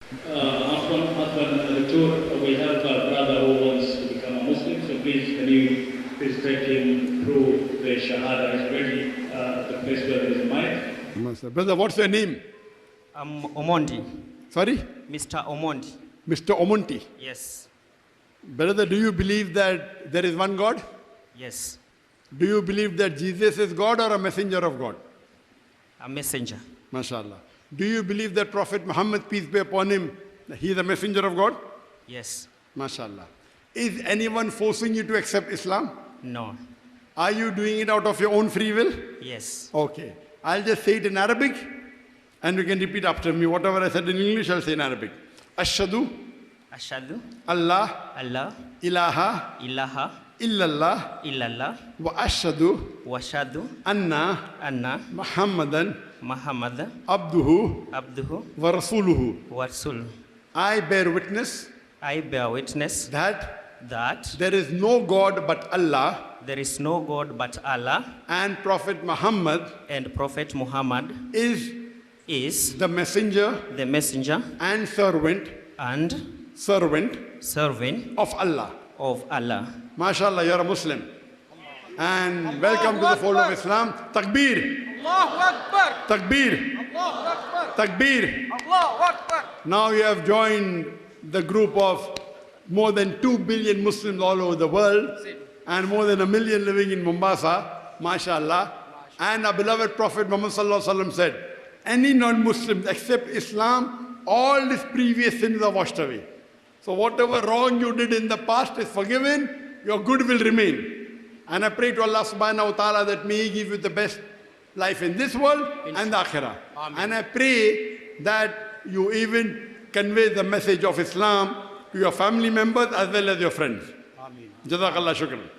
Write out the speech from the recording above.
Afwan, Doctor, we have a brother who wants to become a Muslim, so please can you take him through the Shahada? Is ready the place where there is a mic. Brother, what's your name? I'm Omonty. Sorry? Mr. Omonty. Mr. Omonty. Yes. Brother, do you believe that there is one God? Yes. Do you believe that Jesus is God or a messenger of God? A messenger. MashaAllah. Do you believe that Prophet Muhammad, peace be upon him, he is a messenger of God? Yes. MashaAllah. Is anyone forcing you to accept Islam? No. Are you doing it out of your own free will? Yes. Okay. I'll just say it in Arabic and you can repeat after me. Whatever I said in English, I'll say in Arabic. Ashhadu Ashhadu Allah Allah ilaha ilaha illallah illallah wa ashhadu wa ashhadu anna Muhammadan Muhammad abduhu abduhu wa rasuluhu. wa rasuluh. I bear witness I bear witness that there is no God but Allah there is no God but Allah and Prophet Muhammad and Prophet Muhammad is the messenger and servant of Allah. MashaAllah, you're a Muslim. And welcome to the fold of Islam. Takbir. Allahu Akbar. Takbir. Allahu Akbar. Takbir. Allahu Akbar. Now you have joined the group of more than 2 billion Muslims all over the world and more than 1 million living in Mombasa. MashaAllah. And our beloved Prophet Muhammad Sallallahu Alaihi Wasallam said, any non-Muslims except Islam, all his previous sins are washed away. So whatever wrong you did in the past is forgiven, your good will remain. And I pray to Allah subhanahu wa ta'ala that may He give you the best life in this world and the akhirah. Amen. And I pray that you even convey the message of Islam to your family members as well as your friends. Jazakallah shukran.